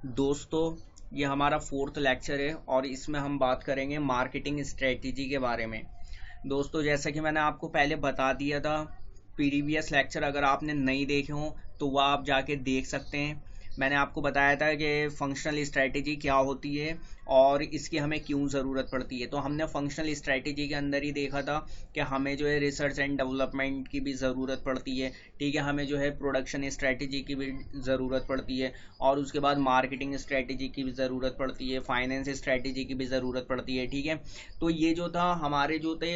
दोस्तों, ये हमारा फोर्थ लेक्चर है और इसमें हम बात करेंगे मार्केटिंग स्ट्रेटजी के बारे में। दोस्तों, जैसा कि मैंने आपको पहले बता दिया था, प्रीवियस लेक्चर अगर आपने नहीं देखे हो तो वह आप जाके देख सकते हैं। मैंने आपको बताया था कि फंक्शनल स्ट्रेटजी क्या होती है और इसकी हमें क्यों ज़रूरत पड़ती है। तो हमने फंक्शनल स्ट्रेटजी के अंदर ही देखा था कि हमें जो है रिसर्च एंड डेवलपमेंट की भी ज़रूरत पड़ती है, ठीक है। हमें जो है प्रोडक्शन स्ट्रेटजी की भी ज़रूरत पड़ती है और उसके बाद मार्केटिंग स्ट्रेटजी की भी ज़रूरत पड़ती है, फाइनेंस स्ट्रेटजी की भी ज़रूरत पड़ती है, ठीक है। तो ये जो था हमारे जो थे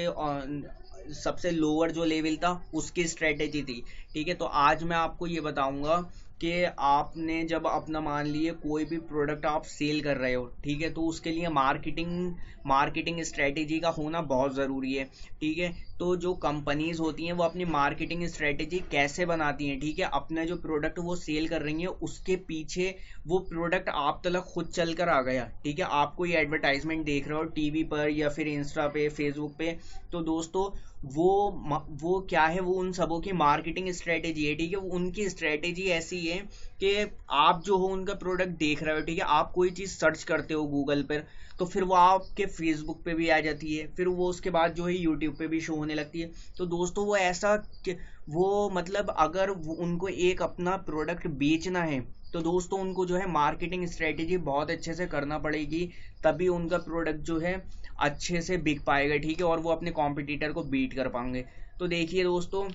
सबसे लोअर जो लेवल था उसकी स्ट्रेटेजी थी, ठीक है। तो आज मैं आपको ये बताऊंगा कि आपने जब अपना मान लिए कोई भी प्रोडक्ट आप सेल कर रहे हो, ठीक है, तो उसके लिए मार्केटिंग स्ट्रेटेजी का होना बहुत ज़रूरी है, ठीक है। तो जो कंपनीज होती हैं वो अपनी मार्केटिंग स्ट्रेटेजी कैसे बनाती हैं, ठीक है, अपना जो प्रोडक्ट वो सेल कर रही हैं उसके पीछे वो प्रोडक्ट आप तक खुद चल कर आ गया, ठीक है। आप कोई एडवर्टाइजमेंट देख रहे हो टीवी पर या फिर इंस्टा पे, फेसबुक पे, तो दोस्तों वो क्या है, वो उन सबों की मार्केटिंग स्ट्रेटेजी है, ठीक है। वो उनकी स्ट्रेटेजी ऐसी है कि आप जो हो उनका प्रोडक्ट देख रहे हो, ठीक है, आप कोई चीज़ सर्च करते हो गूगल पर तो फिर वो आपके फेसबुक पे भी आ जाती है, फिर वो उसके बाद जो है यूट्यूब पे भी शो होने लगती है। तो दोस्तों वो ऐसा कि वो मतलब अगर उनको एक अपना प्रोडक्ट बेचना है तो दोस्तों उनको जो है मार्केटिंग स्ट्रेटेजी बहुत अच्छे से करना पड़ेगी, तभी उनका प्रोडक्ट जो है अच्छे से बिक पाएगा, ठीक है, और वो अपने कॉम्पिटिटर को बीट कर पाएंगे। तो देखिए दोस्तों,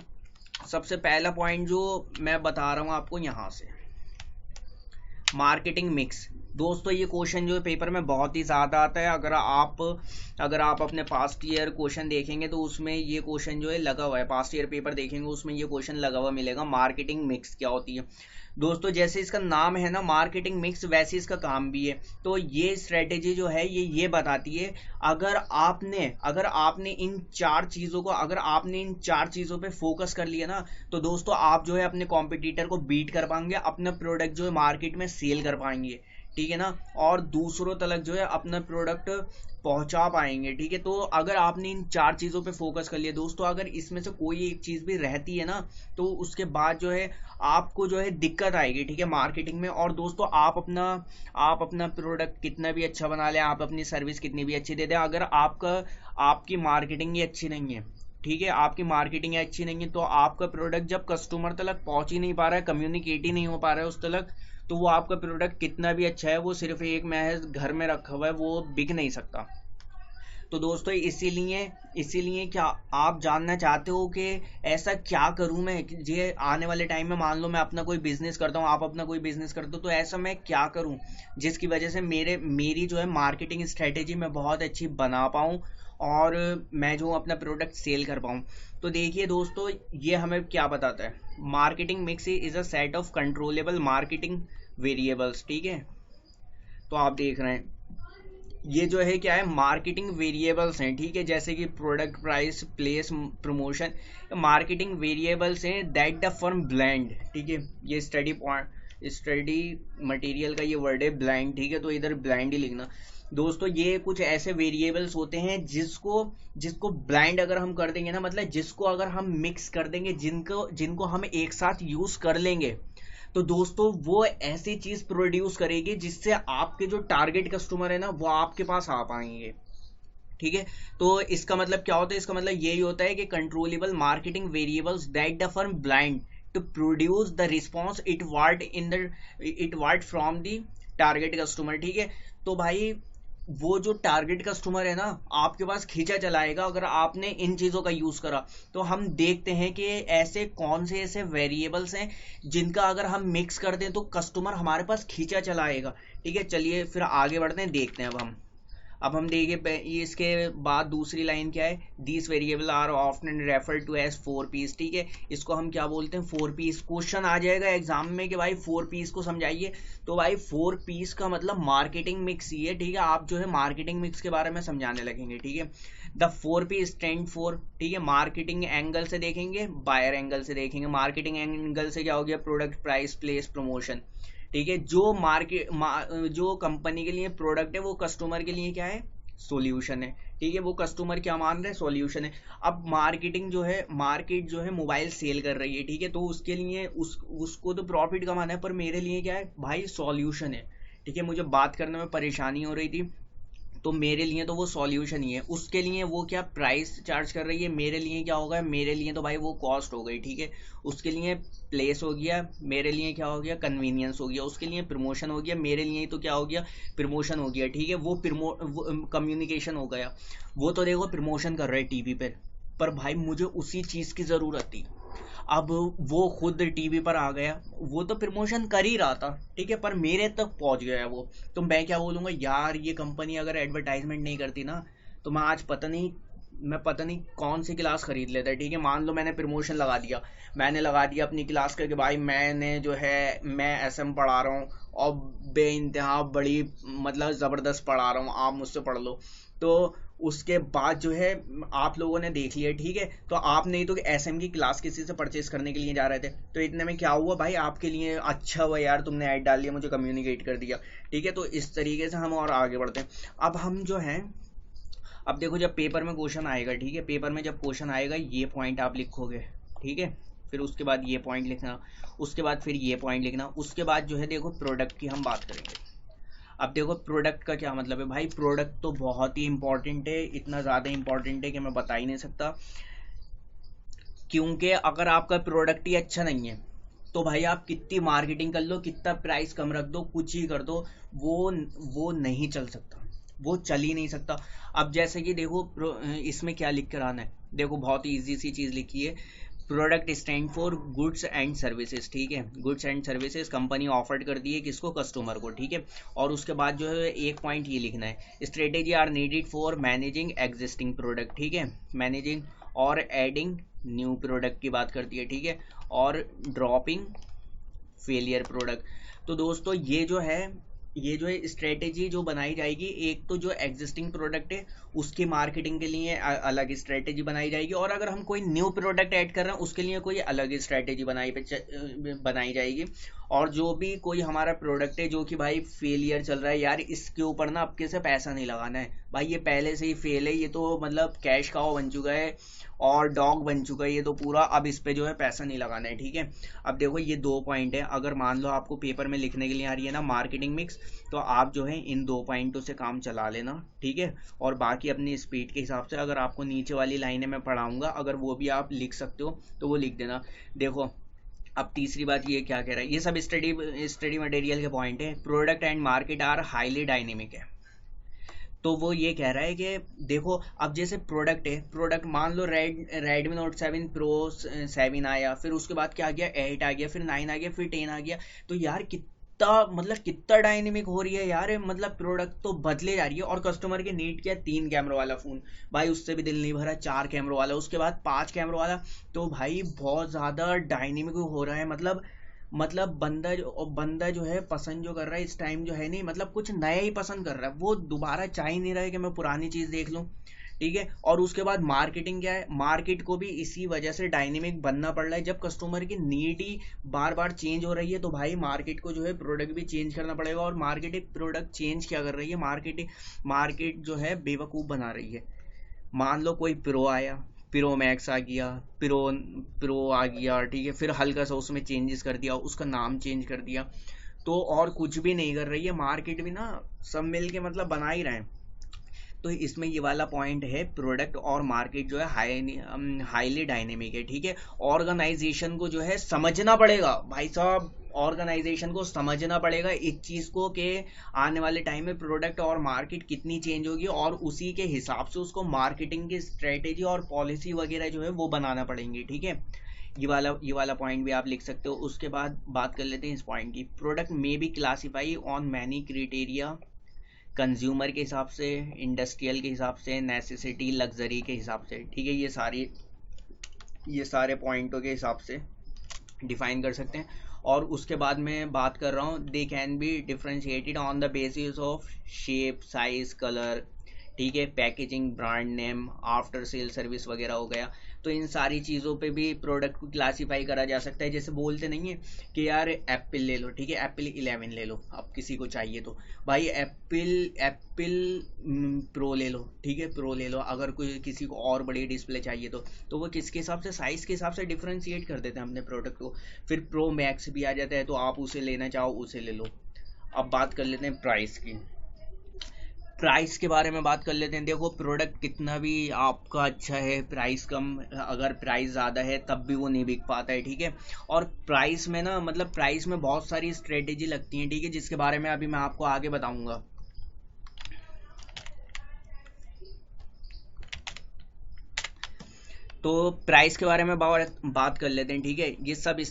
सबसे पहला पॉइंट जो मैं बता रहा हूँ आपको यहाँ से, मार्केटिंग मिक्स। दोस्तों ये क्वेश्चन जो है पेपर में बहुत ही ज़्यादा आता है। अगर आप अपने पास्ट ईयर क्वेश्चन देखेंगे तो उसमें ये क्वेश्चन जो है लगा हुआ है, पास्ट ईयर पेपर देखेंगे उसमें ये क्वेश्चन लगा हुआ मिलेगा, मार्केटिंग मिक्स क्या होती है। दोस्तों जैसे इसका नाम है ना मार्केटिंग मिक्स, वैसे इसका काम भी है। तो ये स्ट्रेटेजी जो है ये बताती है अगर आपने इन चार चीज़ों पे फोकस कर लिया ना, तो दोस्तों आप जो है अपने कॉम्पिटिटर को बीट कर पाएंगे, अपना प्रोडक्ट जो है मार्केट में सेल कर पाएंगे, ठीक है ना, और दूसरों तक जो है अपना प्रोडक्ट पहुंचा पाएंगे, ठीक है। तो अगर आपने इन चार चीज़ों पे फोकस कर लिया दोस्तों, अगर इसमें से कोई एक चीज़ भी रहती है ना तो उसके बाद जो है आपको जो है दिक्कत आएगी, ठीक है, मार्केटिंग में। और दोस्तों आप अपना प्रोडक्ट कितना भी अच्छा बना लें, आप अपनी सर्विस कितनी भी अच्छी दे दें, अगर आपकी मार्केटिंग ही अच्छी नहीं है, ठीक है, आपकी मार्केटिंग अच्छी नहीं है, तो आपका प्रोडक्ट जब कस्टमर तक पहुंच ही नहीं पा रहा है, कम्युनिकेट ही नहीं हो पा रहा है उस तक, तो वो आपका प्रोडक्ट कितना भी अच्छा है वो सिर्फ एक महज घर में रखा हुआ है, वो बिक नहीं सकता। तो दोस्तों इसीलिए क्या आप जानना चाहते हो कि ऐसा क्या करूं मैं कि जे आने वाले टाइम में, मान लो मैं अपना कोई बिजनेस करता हूं, आप अपना कोई बिजनेस करते हो, तो ऐसा मैं क्या करूं जिसकी वजह से मेरी जो है मार्केटिंग स्ट्रेटेजी मैं बहुत अच्छी बना पाऊं और मैं जो अपना प्रोडक्ट सेल कर पाऊं। तो देखिए दोस्तों, ये हमें क्या बताता है, marketing mix is a set of controllable marketing variables, ठीक है। तो आप देख रहे हैं ये जो है क्या है, मार्केटिंग वेरिएबल्स हैं, ठीक है, जैसे कि product price, place, promotion, marketing variables हैं दैट द फर्म ब्लेंड, ठीक है। ये स्टडी मटेरियल का ये वर्ड है ब्लाइंड, ठीक है, तो इधर ब्लाइंड ही लिखना। दोस्तों ये कुछ ऐसे वेरिएबल्स होते हैं जिसको ब्लाइंड अगर हम कर देंगे ना, मतलब जिसको अगर हम मिक्स कर देंगे, जिनको हम एक साथ यूज कर लेंगे, तो दोस्तों वो ऐसी चीज प्रोड्यूस करेगी जिससे आपके जो टारगेट कस्टमर है ना वो आपके पास आ पाएंगे, ठीक है। तो इसका मतलब क्या होता है, इसका मतलब यही होता है कि controllable marketing variables that the firm blind to produce the response it want from the target customer, ठीक है। तो भाई वो जो टारगेट कस्टमर है ना आपके पास खींचा चलाएगा अगर आपने इन चीज़ों का यूज़ करा। तो हम देखते हैं कि ऐसे कौन से ऐसे वेरिएबल्स हैं जिनका अगर हम मिक्स कर दें तो कस्टमर हमारे पास खींचा चलाएगा, ठीक है। चलिए फिर आगे बढ़ते हैं, देखते हैं अब हम देखिए इसके बाद दूसरी लाइन क्या है, these variable are often refer to as 4Ps, ठीक है। इसको हम क्या बोलते हैं, 4Ps। क्वेश्चन आ जाएगा एग्जाम में कि भाई 4Ps को समझाइए, तो भाई 4Ps का मतलब मार्केटिंग मिक्स ही है, ठीक है। आप जो है मार्केटिंग मिक्स के बारे में समझाने लगेंगे, ठीक है। द 4P स्टैंड फॉर, ठीक है, मार्केटिंग एंगल से देखेंगे, बायर एंगल से देखेंगे। मार्केटिंग एंगल से क्या हो गया, प्रोडक्ट प्राइस, प्लेस, प्रमोशन, ठीक है। जो कंपनी के लिए प्रोडक्ट है वो कस्टमर के लिए क्या है, सॉल्यूशन है, ठीक है। वो कस्टमर क्या मान रहे हैं, सॉल्यूशन है। अब मार्केट जो है मोबाइल सेल कर रही है, ठीक है, तो उसके लिए उसको तो प्रॉफिट कमाना है, पर मेरे लिए क्या है भाई, सॉल्यूशन है, ठीक है, मुझे बात करने में परेशानी हो रही थी, तो मेरे लिए तो वो सॉल्यूशन ही है। उसके लिए वो क्या प्राइस चार्ज कर रही है, मेरे लिए क्या होगा, मेरे लिए तो भाई वो कॉस्ट हो गई, ठीक है। उसके लिए प्लेस हो गया, मेरे लिए क्या हो गया, कन्वीनियंस हो गया। उसके लिए प्रमोशन हो गया, मेरे लिए तो क्या हो गया, प्रमोशन हो गया, ठीक है। वो कम्युनिकेशन हो गया। वो तो देखो प्रमोशन कर रहे टीवी पर भाई मुझे उसी चीज़ की ज़रूरत थी। अब वो खुद टीवी पर आ गया, वो तो प्रमोशन कर ही रहा था, ठीक है, पर मेरे तक पहुंच गया वो। तो मैं क्या बोलूँगा यार, ये कंपनी अगर एडवर्टाइजमेंट नहीं करती ना, तो मैं आज पता नहीं कौन सी क्लास खरीद लेता, ठीक है। मान लो मैंने प्रमोशन लगा दिया, मैंने लगा दिया अपनी क्लास का कि भाई मैंने जो है मैं एसएम पढ़ा रहा हूँ और बेइंतहा बड़ी मतलब ज़बरदस्त पढ़ा रहा हूँ, आप मुझसे पढ़ लो। तो उसके बाद जो है आप लोगों ने देख लिया, ठीक है, तो आप नहीं तो एसएम की क्लास किसी से परचेस करने के लिए जा रहे थे, तो इतने में क्या हुआ भाई, आपके लिए अच्छा हुआ यार तुमने ऐड डाल दिया, मुझे कम्युनिकेट कर दिया, ठीक है। तो इस तरीके से हम और आगे बढ़ते हैं। अब हम जो है, अब देखो जब पेपर में क्वेश्चन आएगा, ठीक है, पेपर में जब क्वेश्चन आएगा ये पॉइंट आप लिखोगे, ठीक है, फिर उसके बाद ये पॉइंट लिखना, उसके बाद फिर ये पॉइंट लिखना, उसके बाद जो है देखो प्रोडक्ट की हम बात करेंगे। अब देखो प्रोडक्ट का क्या मतलब है भाई, प्रोडक्ट तो बहुत ही इंपॉर्टेंट है, इतना ज़्यादा इंपॉर्टेंट है कि मैं बता ही नहीं सकता। क्योंकि अगर आपका प्रोडक्ट ही अच्छा नहीं है तो भाई आप कितनी मार्केटिंग कर लो, कितना प्राइस कम रख दो, कुछ ही कर दो, वो नहीं चल सकता, वो चल ही नहीं सकता। अब जैसे कि देखो इसमें क्या लिख कर आना है, देखो बहुत ही ईजी सी चीज़ लिखी है, product stand for goods and services, ठीक है, goods and services company offer कर दी है किसको, कस्टमर को, ठीक है। और उसके बाद जो है एक पॉइंट ये लिखना है, strategy are needed for managing existing product, ठीक है, मैनेजिंग और एडिंग न्यू प्रोडक्ट की बात करती है, ठीक है, और ड्रॉपिंग फेलियर प्रोडक्ट। तो दोस्तों ये जो है स्ट्रेटेजी जो बनाई जाएगी, एक तो जो एग्जिस्टिंग प्रोडक्ट है उसकी मार्केटिंग के लिए अलग स्ट्रेटेजी बनाई जाएगी, और अगर हम कोई न्यू प्रोडक्ट ऐड कर रहे हैं उसके लिए कोई अलग स्ट्रेटेजी बनाई जाएगी। और जो भी कोई हमारा प्रोडक्ट है जो कि भाई फेलियर चल रहा है, यार इसके ऊपर ना अब किसे पैसा नहीं लगाना है भाई, ये पहले से ही फेल है, ये तो मतलब कैश काउ बन चुका है और डॉग बन चुका है ये तो पूरा, अब इस पे जो है पैसा नहीं लगाना है, ठीक है। अब देखो ये दो पॉइंट है, अगर मान लो आपको पेपर में लिखने के लिए आ रही है ना मार्केटिंग मिक्स, तो आप जो है इन दो पॉइंटों से काम चला लेना, ठीक है। और बाकी अपनी स्पीड के हिसाब से अगर आपको नीचे वाली लाइनें मैं पढ़ाऊंगा अगर वो भी आप लिख सकते हो तो वो लिख देना। देखो अब तीसरी बात ये क्या कह रहा है, ये सब स्टडी मटेरियल के पॉइंट है, product and market are highly dynamic है। तो वो ये कह रहा है कि देखो अब जैसे प्रोडक्ट है, प्रोडक्ट मान लो रेडमी नोट 7 प्रो 7 आया, फिर उसके बाद क्या आ गया 8 आ गया, फिर 9 आ गया, फिर 10 आ गया, तो यार कितना डायनेमिक हो रही है यार, मतलब प्रोडक्ट तो बदले जा रही है। और कस्टमर के नीड क्या, 3 कैमरा वाला फोन, भाई उससे भी दिल नहीं भरा, 4 कैमरा वाला, उसके बाद 5 कैमरा वाला, तो भाई बहुत ज्यादा डायनेमिक हो रहा है। मतलब बंदा जो है पसंद जो कर रहा है इस टाइम जो है नहीं, मतलब कुछ नया ही पसंद कर रहा है, वो दोबारा चाह ही नहीं रहा है कि मैं पुरानी चीज देख लूं, ठीक है। और उसके बाद मार्केटिंग क्या है, मार्केट को भी इसी वजह से डायनेमिक बनना पड़ रहा है, जब कस्टमर की नीड ही बार बार चेंज हो रही है तो भाई मार्केट को जो है प्रोडक्ट भी चेंज करना पड़ेगा। और मार्केट प्रोडक्ट चेंज क्या कर रही है, मार्केट जो है बेवकूफ़ बना रही है। मान लो कोई प्रो आया, प्रो मैक्स आ गया, प्रो प्रो आ गया, ठीक है, फिर हल्का सा उसमें चेंजेस कर दिया, उसका नाम चेंज कर दिया, तो और कुछ भी नहीं कर रही है मार्केट भी ना, सब मिल के मतलब बना ही रहे हैं। तो इसमें ये वाला पॉइंट है, प्रोडक्ट और मार्केट जो है हाईली डायनेमिक है, ठीक है। ऑर्गेनाइजेशन को जो है समझना पड़ेगा भाई साहब, ऑर्गेनाइजेशन को समझना पड़ेगा इस चीज को कि आने वाले टाइम में प्रोडक्ट और मार्केट कितनी चेंज होगी, और उसी के हिसाब से उसको मार्केटिंग की स्ट्रेटेजी और पॉलिसी वगैरह जो है वो बनाना पड़ेंगी, ठीक है। ये वाला पॉइंट भी आप लिख सकते हो। उसके बाद बात कर लेते हैं इस पॉइंट की, प्रोडक्ट में be classify on many criteria, consumer के हिसाब से, इंडस्ट्रियल के हिसाब से, नेसेसिटी लग्जरी के हिसाब से, ठीक है। ये सारे पॉइंटों के हिसाब से डिफाइन कर सकते हैं। और उसके बाद मैं बात कर रहा हूँ, they can be differentiated on the basis of shape, size, colour, ठीक है, packaging, brand name, after sale service वगैरह हो गया। तो इन सारी चीज़ों पे भी प्रोडक्ट को क्लासीफाई करा जा सकता है। जैसे बोलते नहीं है कि यार एप्पल ले लो, ठीक है, एप्पल 11 ले लो, अब किसी को चाहिए तो भाई एप्पल प्रो ले लो, ठीक है, प्रो ले लो। अगर कोई किसी को और बड़ी डिस्प्ले चाहिए तो वो किसके हिसाब से, साइज़ के हिसाब से डिफ्रेंशिएट कर देते हैं अपने प्रोडक्ट को। फिर प्रो मैक्स भी आ जाता है, तो आप उसे लेना चाहो उसे ले लो। अब बात कर लेते हैं प्राइस की। प्राइस के बारे में बात कर लेते हैं। देखो प्रोडक्ट कितना भी आपका अच्छा है, प्राइस कम, अगर प्राइस ज़्यादा है तब भी वो नहीं बिक पाता है, ठीक है। और प्राइस में ना, मतलब प्राइस में बहुत सारी स्ट्रेटेजी लगती हैं, ठीक है, जिसके बारे में अभी मैं आपको आगे बताऊंगा। तो प्राइस के बारे में बात कर लेते हैं, ठीक है। ये सब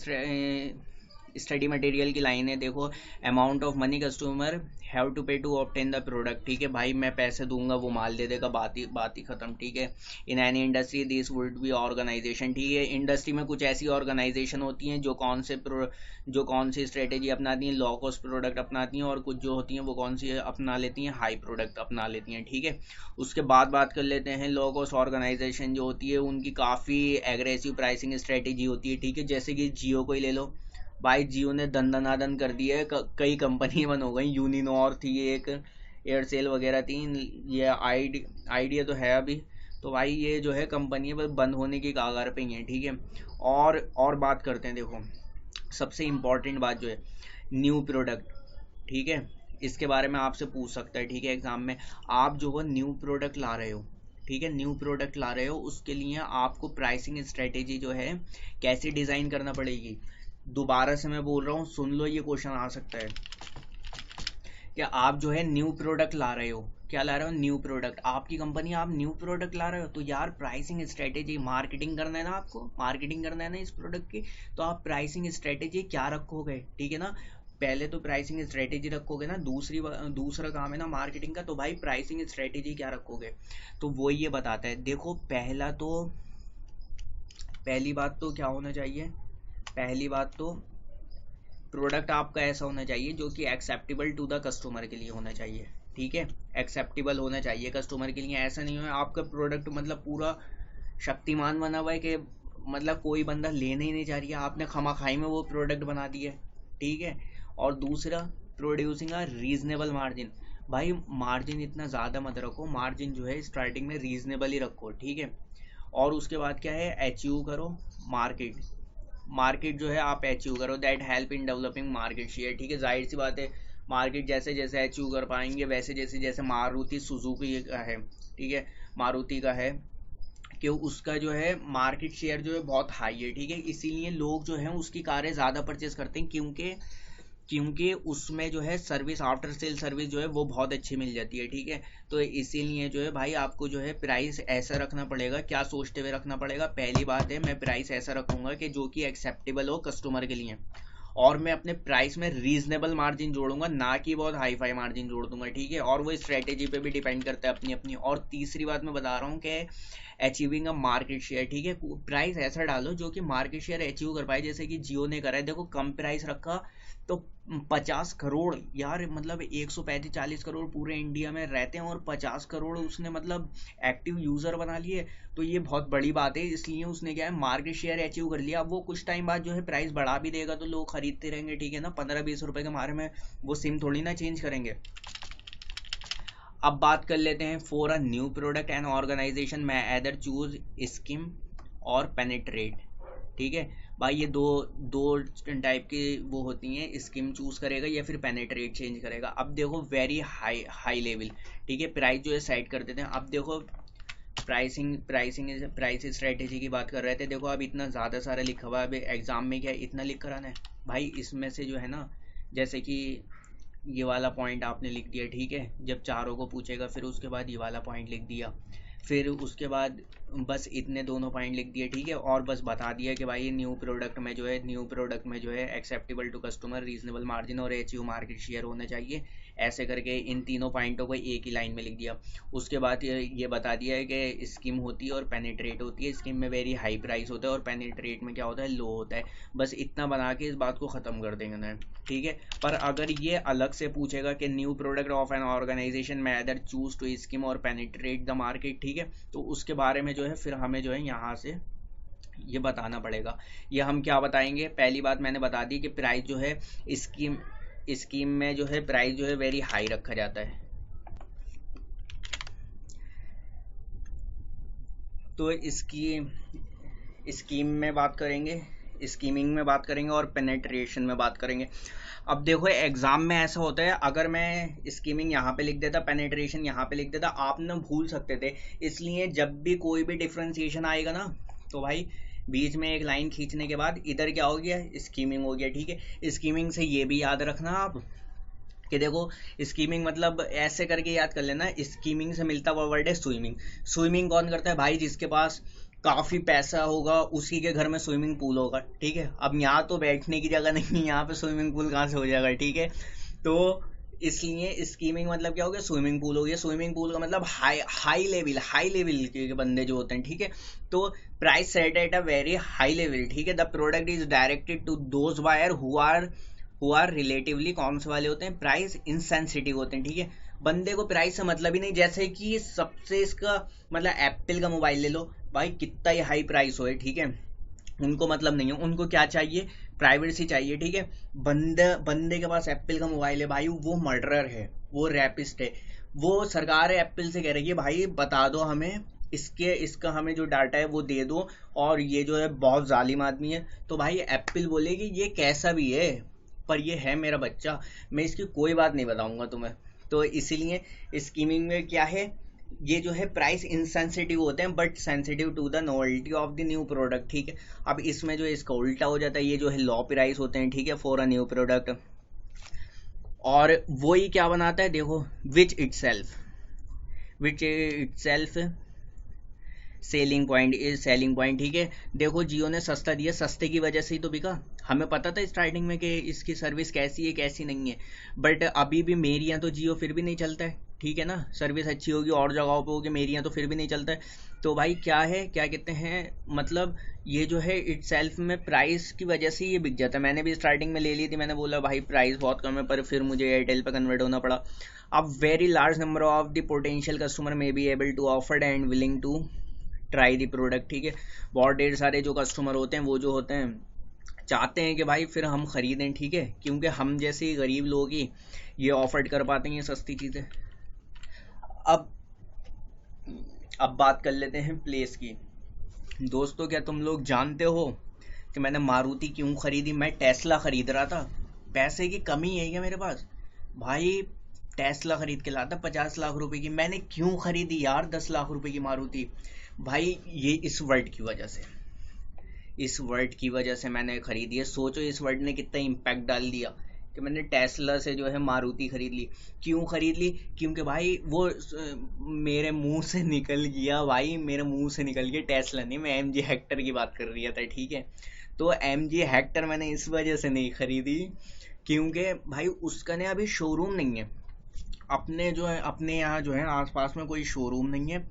स्टडी मटेरियल की लाइन है। देखो, amount of money customer have to pay to obtain the product, ठीक है भाई, मैं पैसे दूंगा वो माल दे देगा, बात ही खत्म, ठीक है। In any industry this would be organization, ठीक है। इंडस्ट्री में कुछ ऐसी ऑर्गेनाइजेशन होती हैं जो कौन सी स्ट्रेटेजी अपनाती हैं, लो कॉस्ट प्रोडक्ट अपनाती हैं, और कुछ जो होती हैं वो कौन सी अपना लेती हैं, हाई प्रोडक्ट अपना लेती हैं, ठीक है। उसके बाद बात कर लेते हैं, लो कॉस्ट ऑर्गेनाइजेशन जो होती है उनकी काफ़ी एग्रेसिव प्राइसिंग स्ट्रेटेजी होती है, ठीक है। जैसे कि जियो को ही ले लो भाई, जियो ने दनादन कर दिया है, कई कंपनी बंद हो गई, यूनिनॉर थी एक, एयरसेल वगैरह थी, ये आइडिया तो है अभी। तो भाई ये जो है कंपनी बस बंद होने की कगार पे ही है, ठीक है। और बात करते हैं। देखो सबसे इम्पोर्टेंट बात जो है, न्यू प्रोडक्ट, ठीक है, इसके बारे में आपसे पूछ सकता है, ठीक है, एग्जाम में। आप जो है न्यू प्रोडक्ट ला रहे हो, ठीक है, न्यू प्रोडक्ट ला रहे हो, उसके लिए आपको प्राइसिंग स्ट्रेटेजी जो है कैसे डिज़ाइन करना पड़ेगी। दोबारा से मैं बोल रहा हूँ, सुन लो, ये क्वेश्चन आ सकता है कि आप जो है न्यू प्रोडक्ट ला रहे हो, क्या ला रहे हो, न्यू प्रोडक्ट, आपकी कंपनी, आप न्यू प्रोडक्ट ला रहे हो, तो यार प्राइसिंग स्ट्रेटेजी, मार्केटिंग करना है ना, आपको मार्केटिंग करना है ना इस प्रोडक्ट की, तो आप प्राइसिंग स्ट्रेटेजी क्या रखोगे, ठीक है ना। पहले तो प्राइसिंग स्ट्रेटेजी रखोगे ना, दूसरा काम है ना मार्केटिंग का, तो भाई प्राइसिंग स्ट्रेटेजी क्या रखोगे, तो वो ये बताता है। देखो पहली बात तो क्या होना चाहिए, पहली बात तो प्रोडक्ट आपका ऐसा होना चाहिए जो कि एक्सेप्टेबल टू द कस्टमर के लिए होना चाहिए, ठीक है, एक्सेप्टेबल होना चाहिए कस्टमर के लिए। ऐसा नहीं हो आपका प्रोडक्ट मतलब पूरा शक्तिमान बना हुआ है कि मतलब कोई बंदा लेने ही नहीं चाह रही है, आपने खामाखाई में वो प्रोडक्ट बना दिया, ठीक है। और दूसरा, प्रोड्यूसिंग अ रीजनेबल मार्जिन, भाई मार्जिन इतना ज़्यादा मत रखो, मार्जिन जो है स्टार्टिंग में रीजनेबल ही रखो, ठीक है। और उसके बाद क्या है, अचीव करो मार्केट, मार्केट जो है आप अचीव करो, that help in developing market share, ठीक है। जाहिर सी बात है, मार्केट जैसे जैसे अचीव कर पाएंगे वैसे जैसे जैसे मारुति सुजुकी का है, ठीक है, मारुति का है कि उसका जो है मार्केट शेयर जो है बहुत हाई है, ठीक है, इसीलिए लोग जो है उसकी कारें ज़्यादा परचेज करते हैं, क्योंकि उसमें जो है सर्विस, आफ्टर सेल सर्विस जो है वो बहुत अच्छी मिल जाती है, ठीक है। तो इसीलिए जो है भाई आपको जो है प्राइस ऐसा रखना पड़ेगा, क्या सोचते हुए रखना पड़ेगा, पहली बात है मैं प्राइस ऐसा रखूंगा कि जो कि एक्सेप्टेबल हो कस्टमर के लिए, और मैं अपने प्राइस में रीजनेबल मार्जिन जोड़ूंगा, ना कि बहुत हाई फाई मार्जिन जोड़ दूंगा, ठीक है। और वो स्ट्रेटेजी पे भी डिपेंड करता है अपनी अपनी। और तीसरी बात मैं बता रहा हूँ कि अचीविंग अ मार्केट शेयर, ठीक है, प्राइस ऐसा डालो जो कि मार्केट शेयर अचीव कर पाए, जैसे कि जियो ने करा है। देखो कम प्राइस रखा तो 50 करोड़, यार मतलब 135-40 करोड़ पूरे इंडिया में रहते हैं, और 50 करोड़ उसने मतलब एक्टिव यूजर बना लिए, तो ये बहुत बड़ी बात है। इसलिए उसने क्या है, मार्केट शेयर अचीव कर लिया। अब वो कुछ टाइम बाद जो है प्राइस बढ़ा भी देगा तो लोग खरीदते रहेंगे, ठीक है ना, 15-20 रुपए के मारे में वो सिम थोड़ी ना चेंज करेंगे। अब बात कर लेते हैं, for a new product and organization मैं either choose skim or penetrate, ठीक है भाई, ये दो दो टाइप की वो होती हैं, स्कीम चूज करेगा या फिर पेनिट्रेट चेंज करेगा। अब देखो वेरी हाई हाई लेवल, ठीक है, प्राइस जो है सेट कर देते हैं। अब देखो प्राइस स्ट्रेटेजी की बात कर रहे थे, देखो अब इतना ज़्यादा सारा लिखा हुआ है, अब एग्जाम में क्या इतना लिख कर आना है भाई, इसमें से जो है ना, जैसे कि ये वाला पॉइंट आपने लिख दिया, ठीक है, जब चारों को पूछेगा फिर उसके बाद ये वाला पॉइंट लिख दिया, फिर उसके बाद बस इतने दोनों पॉइंट लिख दिए, ठीक है, और बस बता दिया कि भाई न्यू प्रोडक्ट में जो है acceptable to customer, reasonable margin और अचीव मार्केट शेयर होना चाहिए, ऐसे करके इन तीनों पॉइंटों को एक ही लाइन में लिख दिया। उसके बाद ये बता दिया है कि स्कीम होती है और पेनिट्रेट होती है, स्कीम में वेरी हाई प्राइस होता है और पेनिट्रेट में क्या होता है, लो होता है। बस इतना बना के इस बात को ख़त्म कर देंगे ना, ठीक है। पर अगर ये अलग से पूछेगा कि new product of an organization में other choose to skim or penetrate the market, ठीक है, तो उसके बारे में जो है फिर हमें जो है यहाँ से ये बताना पड़ेगा। ये हम क्या बताएंगे, पहली बात मैंने बता दी कि प्राइस जो है स्कीम स्कीम में जो है प्राइस जो है वेरी हाई रखा जाता है, तो इसकी स्कीम में बात करेंगे, स्कीमिंग में बात करेंगे और पेनेट्रेशन में बात करेंगे। अब देखो एग्जाम में ऐसा होता है, अगर मैं स्कीमिंग यहाँ पे लिख देता, पेनेट्रेशन यहाँ पे लिख देता, आप ना भूल सकते थे। इसलिए जब भी कोई भी डिफ्रेंसिएशन आएगा ना, तो भाई बीच में एक लाइन खींचने के बाद इधर क्या हो गया, स्कीमिंग हो गया। ठीक है, स्कीमिंग से ये भी याद रखना आप कि देखो स्कीमिंग मतलब ऐसे करके याद कर लेना, स्कीमिंग से मिलता हुआ वर्ड है स्विमिंग। स्विमिंग कौन करता है भाई, जिसके पास काफी पैसा होगा उसी के घर में स्विमिंग पूल होगा। ठीक है, अब यहाँ तो बैठने की जगह नहीं है, यहाँ पे स्विमिंग पूल कहाँ से हो जाएगा। ठीक है, तो इसलिए स्कीमिंग मतलब क्या हो गया, स्विमिंग पूल हो गया। स्विमिंग पूल का मतलब हाई लेवल के बंदे जो होते हैं। ठीक है, तो price set at a very high level. ठीक है, the product is directed to those buyer who are relatively, कौन से वाले होते हैं, प्राइस इनसेंसिटिव होते हैं। ठीक है, बंदे को प्राइस से मतलब ही नहीं। जैसे कि सबसे इसका मतलब एप्पल का मोबाइल ले लो भाई, कितना ही हाई प्राइस हो, ठीक है, उनको मतलब नहीं है। उनको क्या चाहिए, प्राइवेसी चाहिए। ठीक है, बंदे के पास एप्पल का मोबाइल है भाई, वो मर्डरर है, वो रैपिस्ट है, वो सरकार एप्पल से कह रही है भाई बता दो हमें इसका हमें जो डाटा है वो दे दो, और ये जो है बहुत जालिम आदमी है। तो भाई एप्पल बोलेगी ये कैसा भी है पर ये है मेरा बच्चा, मैं इसकी कोई बात नहीं बताऊंगा तुम्हें। तो इसीलिए स्कीमिंग में क्या है, ये जो है प्राइस इनसेंसिटिव होते हैं but sensitive to the novelty of the new product. ठीक है, अब इसमें जो इसका उल्टा हो जाता है, ये जो है लो प्राइस होते हैं। ठीक है, फॉर अ न्यू प्रोडक्ट, और वो ही क्या बनाता है देखो, which itself selling point is selling point. ठीक है, देखो जियो ने सस्ता दिया, सस्ते की वजह से ही तो बिका। हमें पता था स्टार्टिंग में कि इसकी सर्विस कैसी है कैसी नहीं है, बट अभी भी मेरी यहाँ तो जियो फिर भी नहीं चलता है। ठीक है ना, सर्विस अच्छी होगी और जगहों पे होगी, मेरी यहाँ तो फिर भी नहीं चलता है। तो भाई क्या है, क्या कहते हैं, मतलब ये जो है इटसेल्फ में प्राइस की वजह से ये बिक जाता है। मैंने भी स्टार्टिंग में ले ली थी, मैंने बोला भाई प्राइस बहुत कम है, पर फिर मुझे एयरटेल पे कन्वर्ट होना पड़ा। अब very large number of the potential customer may be able to afford and willing to try the product. ठीक है, बहुत ढेर सारे जो कस्टमर होते हैं वो जो होते हैं चाहते हैं कि भाई फिर हम खरीदें। ठीक है, क्योंकि हम जैसे गरीब लोग ही ये ऑफर्ड कर पाते हैं ये सस्ती चीज़ें। अब बात कर लेते हैं प्लेस की। दोस्तों क्या तुम लोग जानते हो कि मैंने मारुति क्यों खरीदी? मैं टेस्ला खरीद रहा था, पैसे की कमी है क्या मेरे पास भाई, टेस्ला खरीद के लाता 50 लाख रुपए की। मैंने क्यों खरीदी यार 10 लाख रुपए की मारुति? भाई ये इस वर्ड की वजह से मैंने खरीदी है। सोचो इस वर्ड ने कितना इम्पैक्ट डाल दिया कि मैंने टेस्ला से जो है मारुति खरीद ली। क्यों खरीद ली? क्योंकि भाई वो मेरे मुंह से निकल गया टेस्ला नहीं, मैं MG हेक्टर की बात कर रहा था। ठीक है, तो MG हेक्टर मैंने इस वजह से नहीं खरीदी क्योंकि भाई उसका ने अभी शोरूम नहीं है। अपने यहाँ जो है आसपास में कोई शोरूम नहीं है,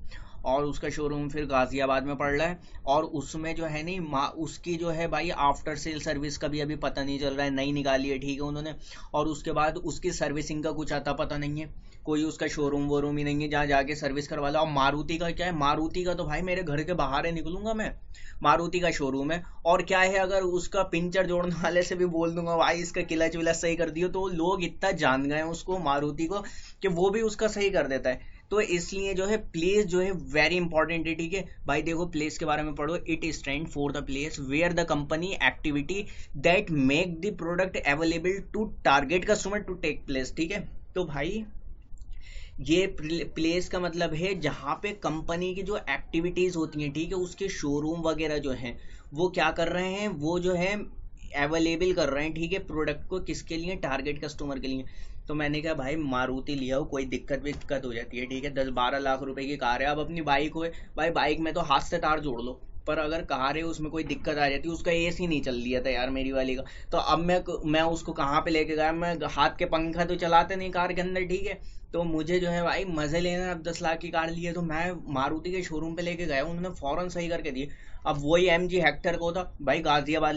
और उसका शोरूम फिर गाजियाबाद में पड़ रहा है, और उसमें जो है नहीं उसकी जो है भाई आफ्टर सेल सर्विस का भी अभी पता नहीं चल रहा है, नई निकाली है। ठीक है उन्होंने, और उसके बाद उसकी सर्विसिंग का कुछ आता पता नहीं है, कोई उसका शोरूम वोरूम ही नहीं है जहाँ जाके सर्विस करवा लो। और मारुति का क्या है, मारुति का तो भाई मेरे घर के बाहर है, निकलूंगा मैं, मारुति का शोरूम है। और क्या है, अगर उसका पिंचर जोड़ने वाले से भी बोल दूंगा भाई इसका क्लच विलच सही कर दियो, तो लोग इतना जान गए उसको मारुति को कि वो भी उसका सही कर देता है। तो इसलिए जो है प्लेस जो है वेरी इंपॉर्टेंट है। ठीक है भाई, देखो प्लेस के बारे में पढ़ो, it stand for the place where the company activity that make the product available to target customer to take place. ठीक है, तो भाई ये प्लेस का मतलब है जहाँ पे कंपनी की जो एक्टिविटीज होती हैं, ठीक है, उसके शोरूम वगैरह जो है वो क्या कर रहे हैं, वो जो है अवेलेबल कर रहे हैं। ठीक है, प्रोडक्ट को किसके लिए, टारगेट कस्टमर के लिए। तो मैंने कहा भाई मारुति लिया हो, कोई दिक्कत हो जाती है। ठीक है, 10-12 लाख रुपए की कार है। अब अपनी बाइक हो भाई, बाइक में तो हाथ से तार जोड़ लो, पर अगर कार है उसमें कोई दिक्कत आ जाती है, उसका AC नहीं चल दिया था यार मेरी वाली का, तो अब मैं उसको कहाँ पे लेके गया, मैं हाथ के पंखा तो चलाते नहीं कार के अंदर। ठीक है, तो मुझे जो है भाई मजे लेना, अब 10 लाख की कार ली है तो मैं मारुति के शोरूम पे लेके गया, उन्होंने फौरन सही करके दिए। अब वही MG हेक्टर को था भाई गाजियाबाद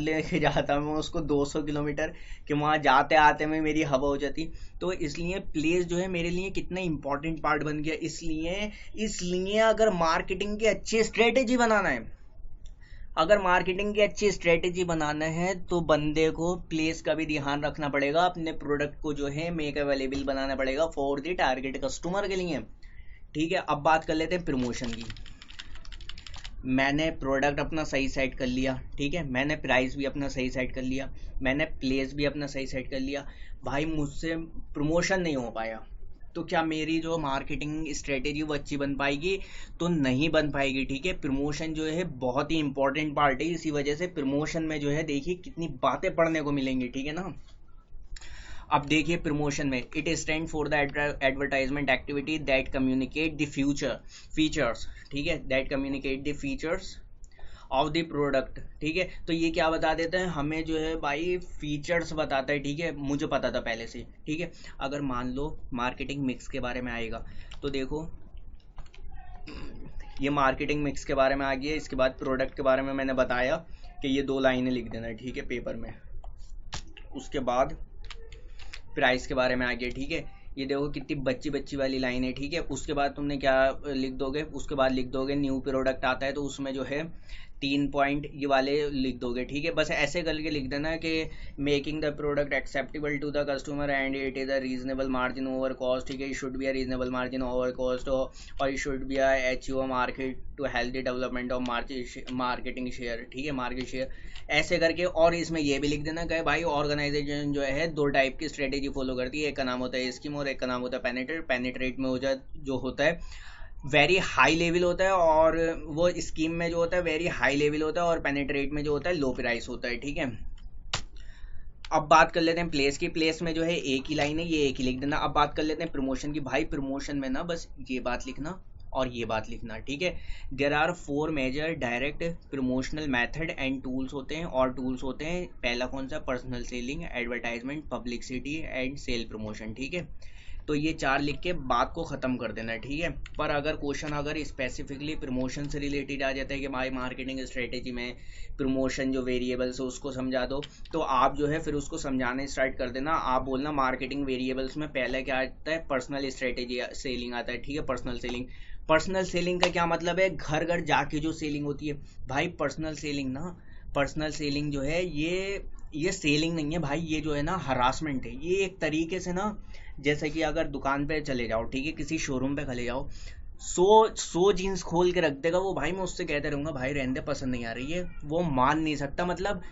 लेके जाता मैं उसको 200 किलोमीटर, कि वहाँ जाते आते में मेरी हवा हो जाती। तो इसलिए प्लेस जो है मेरे लिए कितना इंपॉर्टेंट पार्ट बन गया। इसलिए अगर मार्केटिंग की अच्छी स्ट्रेटेजी बनाना है तो बंदे को प्लेस का भी ध्यान रखना पड़ेगा, अपने प्रोडक्ट को जो है मेक अवेलेबल बनाना पड़ेगा फॉर द टारगेट कस्टमर के लिए। ठीक है, अब बात कर लेते हैं प्रमोशन की। मैंने प्रोडक्ट अपना सही सेट कर लिया, ठीक है, मैंने प्राइस भी अपना सही सेट कर लिया, मैंने प्लेस भी अपना सही सेट कर लिया, भाई मुझसे प्रमोशन नहीं हो पाया, तो क्या मेरी जो मार्केटिंग स्ट्रेटेजी वो अच्छी बन पाएगी? तो नहीं बन पाएगी, ठीक है। प्रमोशन जो है बहुत ही इंपॉर्टेंट पार्ट है, इसी वजह से प्रमोशन में जो है देखिए कितनी बातें पढ़ने को मिलेंगी, ठीक है ना। अब देखिए प्रमोशन में, it stand for the advertisement activity that communicate the future features, ठीक है, that communicate the features of the product, ठीक है। तो ये क्या बता देते हैं हमें जो है भाई, फीचर्स बताता है, ठीक है, मुझे पता था पहले से, ठीक है। अगर मान लो मार्केटिंग मिक्स के बारे में आएगा, तो देखो ये मार्केटिंग मिक्स के बारे में आ गया, इसके बाद प्रोडक्ट के बारे में मैंने बताया कि ये 2 लाइनें लिख देना, ठीक है, पेपर में। उसके बाद प्राइस के बारे में आ गया, ठीक है, ये देखो कितनी बच्ची बच्ची वाली लाइन है, ठीक है। उसके बाद तुमने क्या लिख दोगे, उसके बाद लिख दोगे न्यू प्रोडक्ट आता है तो उसमें जो है 3 पॉइंट ये वाले लिख दोगे, ठीक है। बस ऐसे करके लिख देना कि making the product acceptable to the customer and it is a reasonable margin over cost, ठीक है, it should be a reasonable margin over cost और it should be a achieve market to healthy development of marketing share, ठीक है, market share, ऐसे करके। और इसमें ये भी लिख देना कि भाई ऑर्गेनाइजेशन जो है 2 टाइप की स्ट्रेटेजी फॉलो करती है, एक का नाम होता है स्कीम और एक का नाम होता है पेनिट्रेट। पेनिट्रेट में जो होता है वेरी हाई लेवल होता है, और वो स्कीम में जो होता है वेरी हाई लेवल होता है, और पेनिट्रेट में जो होता है लो प्राइस होता है, ठीक है। अब बात कर लेते हैं प्लेस की। प्लेस में जो है एक ही लाइन है, ये एक ही लिख देना। अब बात कर लेते हैं प्रमोशन की। भाई प्रमोशन में ना बस ये बात लिखना और ये बात लिखना, ठीक है। There are 4 major direct promotional method and tools होते हैं, और टूल्स होते हैं, पहला कौन सा, personal selling, advertisement, publicity and sale promotion, ठीक है। तो ये 4 लिख के बात को ख़त्म कर देना, ठीक है। पर अगर क्वेश्चन अगर स्पेसिफिकली प्रमोशन से रिलेटेड आ जाता है कि भाई मार्केटिंग स्ट्रेटेजी में प्रमोशन जो वेरिएबल्स है उसको समझा दो, तो आप जो है फिर उसको समझाने स्टार्ट कर देना। आप बोलना मार्केटिंग वेरिएबल्स में पहले क्या आता है, पर्सनल स्ट्रेटेजी सेलिंग आता है, ठीक है, पर्सनल सेलिंग। पर्सनल सेलिंग का क्या मतलब है, घर घर जाके जो सेलिंग होती है। भाई पर्सनल सेलिंग ना, पर्सनल सेलिंग जो है ये सेलिंग नहीं है भाई, ये जो है ना हरासमेंट है। ये एक तरीके से ना, जैसे कि अगर दुकान पे चले जाओ, ठीक है, किसी शोरूम पे चले जाओ, 100 जीन्स खोल के रख देगा वो भाई, मैं उससे कहते रहूंगा भाई रहने दे, पसंद नहीं आ रही है, वो मान नहीं सकता, मतलब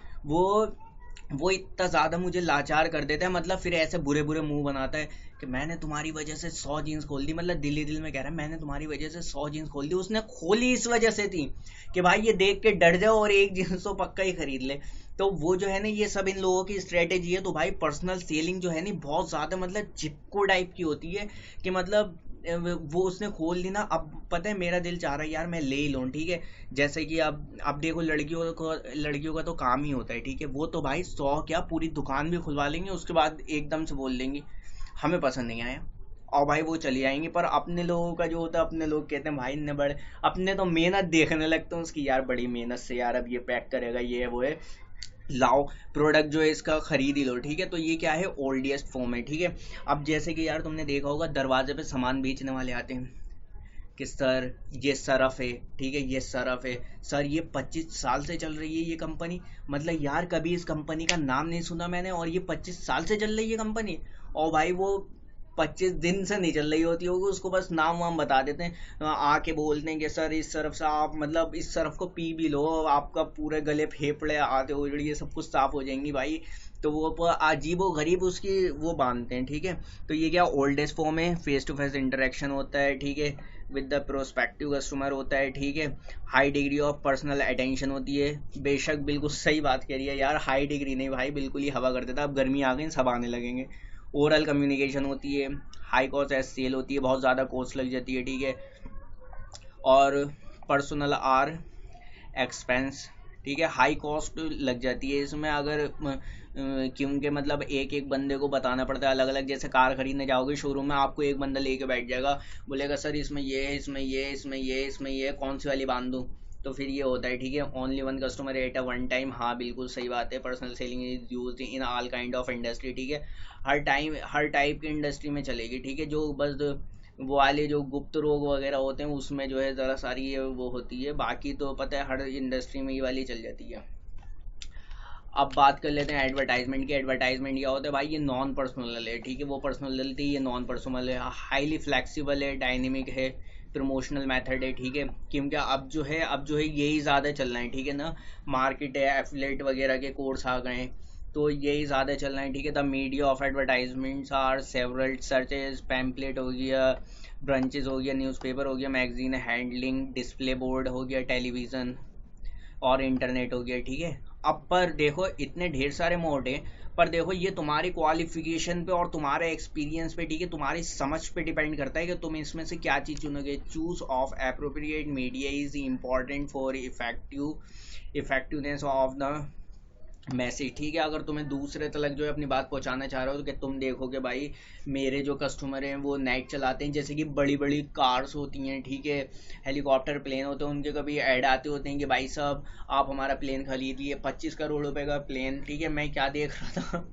वो इतना ज़्यादा मुझे लाचार कर देता है, मतलब फिर ऐसे बुरे बुरे मुंह बनाता है कि मैंने तुम्हारी वजह से 100 जीन्स खोल दी, मतलब दिल ही दिल में कह रहा है मैंने तुम्हारी वजह से 100 जीन्स खोल दी। उसने खोली इस वजह से थी कि भाई ये देख के डर जाओ और एक जीन्स तो पक्का ही खरीद ले। तो वो जो है ना, ये सब इन लोगों की स्ट्रेटेजी है। तो भाई पर्सनल सेलिंग जो है ना बहुत ज़्यादा मतलब चिपको टाइप की होती है कि मतलब वो उसने खोल दी ना, अब पता है मेरा दिल चाह रहा है यार मैं ले ही लूँ, ठीक है। जैसे कि अब देखो लड़कियों का तो काम ही होता है, ठीक है, वो तो भाई 100 क्या पूरी दुकान भी खुलवा लेंगे, उसके बाद एकदम से बोल देंगी हमें पसंद नहीं आया, और भाई वो चली आएंगी। पर अपने लोगों का जो होता है, अपने लोग कहते हैं भाई इतने बड़े, अपने तो मेहनत देखने लगते हैं उसकी, यार बड़ी मेहनत से यार अब ये पैक करेगा, ये है वो है, लाओ प्रोडक्ट जो है इसका खरीद ही लो, ठीक है। तो ये क्या है, ओल्डेस्ट फॉर्म है, ठीक है। अब जैसे कि यार तुमने देखा होगा दरवाजे पे सामान बेचने वाले आते हैं कि सर ये सरफ है, ठीक है, ये सरफ है, सर ये 25 साल से चल रही है ये कंपनी, मतलब यार कभी इस कंपनी का नाम नहीं सुना मैंने, और ये 25 साल से चल रही है कंपनी। और भाई वो 25 दिन से नहीं चल रही होती होगी, उसको बस नाम वाम बता देते हैं, आके बोलते हैं कि सर इस सरफ से आप मतलब इस सरफ को पी भी लो, आपका पूरे गले फेफड़े आते उजड़ी ये सब कुछ साफ हो जाएंगी भाई। तो वो अजीबो गरीब उसकी वो बांधते हैं, ठीक है। तो ये क्या ओल्डेस्ट फॉर्म है, फेस टू फेस इंटरेक्शन होता है, ठीक है, विद द प्रोस्पेक्टिव कस्टमर होता है, ठीक है। High degree of personal attention होती है, बेशक बिल्कुल सही बात कह रही है यार, हाई डिग्री नहीं भाई, बिल्कुल ही हवा कर देता, अब गर्मी आ गई सब आने लगेंगे। ओरल कम्युनिकेशन होती है, हाई कॉस्ट एस सेल होती है, बहुत ज़्यादा कॉस्ट लग जाती है, ठीक है। और पर्सनल आर एक्सपेंस, ठीक है, हाई कॉस्ट लग जाती है इसमें, अगर क्योंकि मतलब एक एक बंदे को बताना पड़ता है अलग अलग। जैसे कार खरीदने जाओगे शोरूम में, आपको एक बंदा लेके बैठ जाएगा, बोलेगा सर इसमें ये है, इसमें ये, इसमें ये, इसमें ये, कौन सी वाली बांध दूँ। तो फिर ये होता है, ठीक है, only one customer at a one time. हाँ बिल्कुल सही बात है, personal selling is used in all kind of industry, ठीक है, हर टाइप की इंडस्ट्री में चलेगी, ठीक है। जो बस वो वाले जो गुप्त रोग वगैरह होते हैं उसमें जो है ज़रा सारी ये वो होती है, बाकी तो पता है हर इंडस्ट्री में ये वाली चल जाती है। अब बात कर लेते हैं एडवर्टाइजमेंट की। एडवर्टाइजमेंट क्या होता है भाई, ये नॉन पर्सनल है, ठीक है, वो पर्सनलिटी ये नॉन पर्सनल है, हाईली फ्लेक्सिबल है, डायनेमिक है, प्रमोशनल मेथड है, ठीक है, क्योंकि अब जो है यही ज़्यादा चल रहा है, ठीक है ना, मार्केट है, एफिलिएट वगैरह के कोर्स आ गए हैं, तो यही ज़्यादा चल रहा है, ठीक है। The media of advertisements are several searches, pamphlet हो गया, ब्रांचेस हो गया, न्यूज़पेपर हो गया, मैगजीन, हैंडलिंग, डिस्प्ले बोर्ड हो गया, टेलीविज़न और इंटरनेट हो गया, ठीक है। अब पर देखो इतने ढेर सारे मोड हैं, पर देखो ये तुम्हारी क्वालिफिकेशन पे और तुम्हारे एक्सपीरियंस पे, ठीक है, तुम्हारी समझ पे डिपेंड करता है कि तुम इसमें से क्या चीज़ चुनोगे। Choose of appropriate media is important for effectiveness of the message, ठीक है। अगर तुम्हें दूसरे तक जो है अपनी बात पहुंचाना चाह रहे हो तो कि तुम देखोगे भाई मेरे जो कस्टमर हैं वो नेट चलाते हैं, जैसे कि बड़ी बड़ी कार्स होती हैं, ठीक है, हेलीकॉप्टर प्लेन होते हैं, उनके कभी ऐड आते होते हैं कि भाई साहब आप हमारा प्लेन खरीद लिए, 25 करोड़ रुपए का प्लेन, ठीक है। मैं क्या देख रहा था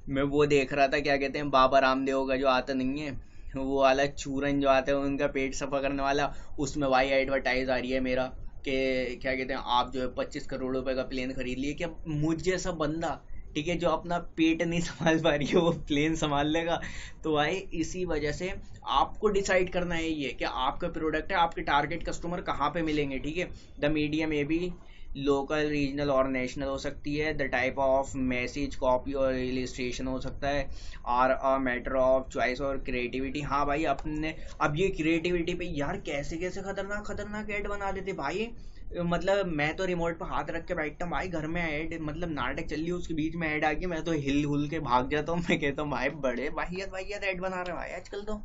मैं वो देख रहा था, क्या कहते हैं, बाबा रामदेव का जो आता नहीं है, वो वाला चूरन जो आता है उनका पेट सफा करने वाला, उसमें भाई एडवर्टाइज आ रही है मेरा कि क्या कहते हैं आप जो है 25 करोड़ रुपए का प्लेन खरीद लिए। क्या मुझ जैसा बंदा, ठीक है, जो अपना पेट नहीं संभाल पा रही है वो प्लेन संभाल लेगा? तो भाई इसी वजह से आपको डिसाइड करना है ये कि आपका प्रोडक्ट है, आपके टारगेट कस्टमर कहाँ पे मिलेंगे, ठीक है। द मीडियम में भी लोकल, रीजनल और नेशनल हो सकती है। The type of message, copy और इलिस्ट्रेशन हो सकता है। Are a matter of choice और क्रिएटिविटी। हाँ भाई अपने अब ये क्रिएटिविटी पे यार कैसे कैसे खतरनाक खतरनाक ऐड बना देते भाई। मतलब मैं तो रिमोट पे हाथ रख के बैठता हूँ भाई, घर में ऐड, मतलब नाटक चल रही है उसके बीच में ऐड आ गई, मैं तो हिल हुल के भाग जाता हूँ। मैं कहता हूँ भाई बड़े वाहियत वाहियत ऐड बना रहे हैं भाई आजकल तो।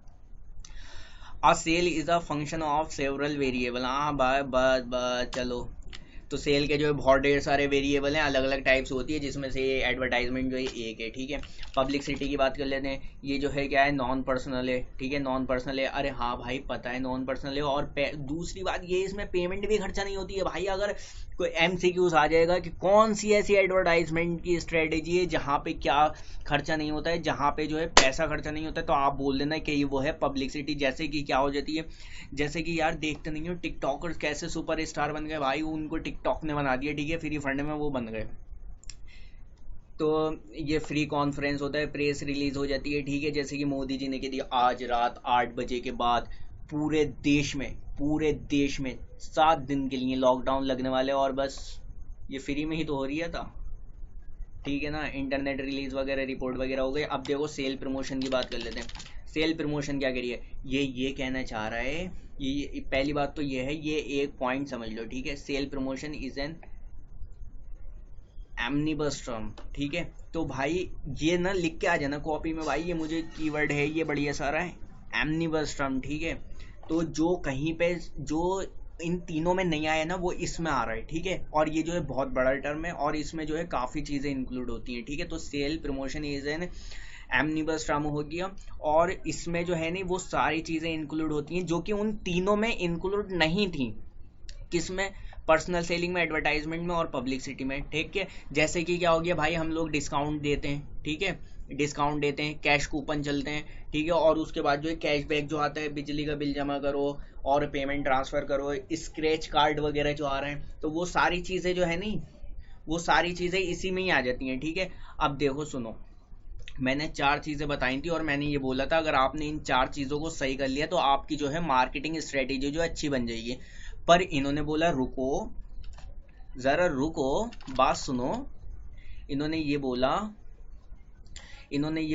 A sale is a function of several variable. हाँ भाई बस बस चलो, तो सेल के जो है बहुत ढेर सारे वेरिएबल हैं, अलग अलग टाइप्स होती है, जिसमें से एडवर्टाइजमेंट जो है एक है, ठीक है। पब्लिसिटी की बात कर लेते हैं। ये जो है क्या है, नॉन पर्सनल है, ठीक है, नॉन पर्सनल है। अरे हाँ भाई पता है नॉन पर्सनल है। और दूसरी बात ये, इसमें पेमेंट भी खर्चा नहीं होती है भाई। अगर कोई MCQs आ जाएगा कि कौन सी ऐसी एडवर्टाइजमेंट की स्ट्रेटेजी है जहाँ पे क्या खर्चा नहीं होता है, जहाँ पे जो है पैसा खर्चा नहीं होता है, तो आप बोल देना कि ये वो है पब्लिसिटी। जैसे कि क्या हो जाती है, जैसे कि यार देखते नहीं हो टिकटॉकर्स कैसे सुपर स्टार बन गए भाई, उनको टिकटॉक ने बना दिया, ठीक है, फ्री फंड में वो बन गए। तो ये फ्री कॉन्फ्रेंस होता है, प्रेस रिलीज हो जाती है, ठीक है, जैसे कि मोदी जी ने कह दिया आज रात 8 बजे के बाद पूरे देश में 7 दिन के लिए लॉकडाउन लगने वाले, और बस ये फ्री में ही तो हो रही है था, ठीक है ना। इंटरनेट रिलीज वगैरह, रिपोर्ट वगैरह हो गए। अब देखो सेल प्रमोशन की बात कर लेते हैं। सेल प्रमोशन क्या करिए, ये कहना चाह रहा है, ये पहली बात तो ये है, ये एक पॉइंट समझ लो, ठीक है। Sale promotion is an omnibus term, ठीक है। तो भाई ये ना लिख के आ जाना कॉपी में भाई, ये मुझे कीवर्ड है ये बढ़िया सारा है, एमनीबस टर्म, ठीक है। तो जो कहीं पे जो इन तीनों में नहीं आया ना वो इसमें आ रहा है, ठीक है। और ये जो है बहुत बड़ा टर्म है और इसमें जो है काफ़ी चीज़ें इंक्लूड होती हैं, ठीक है। तो sale promotion is an omnibus term हो गया, और इसमें जो है नहीं वो सारी चीज़ें इंक्लूड होती हैं जो कि उन तीनों में इंक्लूड नहीं थी। किसमें? पर्सनल सेलिंग में, एडवर्टाइजमेंट में और पब्लिसिटी में, ठीक है। जैसे कि क्या हो गया भाई, हम लोग डिस्काउंट देते हैं, ठीक है, डिस्काउंट देते हैं, कैश कूपन चलते हैं, ठीक है, और उसके बाद जो है कैशबैक जो आता है, बिजली का बिल जमा करो और पेमेंट ट्रांसफर करो, स्क्रैच कार्ड वगैरह जो आ रहे हैं, तो वो सारी चीज़ें जो है नहीं, वो सारी चीज़ें इसी में ही आ जाती हैं, ठीक है। अब देखो सुनो, मैंने 4 चीज़ें बताई थी और मैंने ये बोला था अगर आपने इन 4 चीज़ों को सही कर लिया तो आपकी जो है मार्केटिंग स्ट्रेटेजी जो अच्छी बन जाएगी। पर इन्होंने बोला रुको, जरा रुको, बात सुनो। इन्होंने ये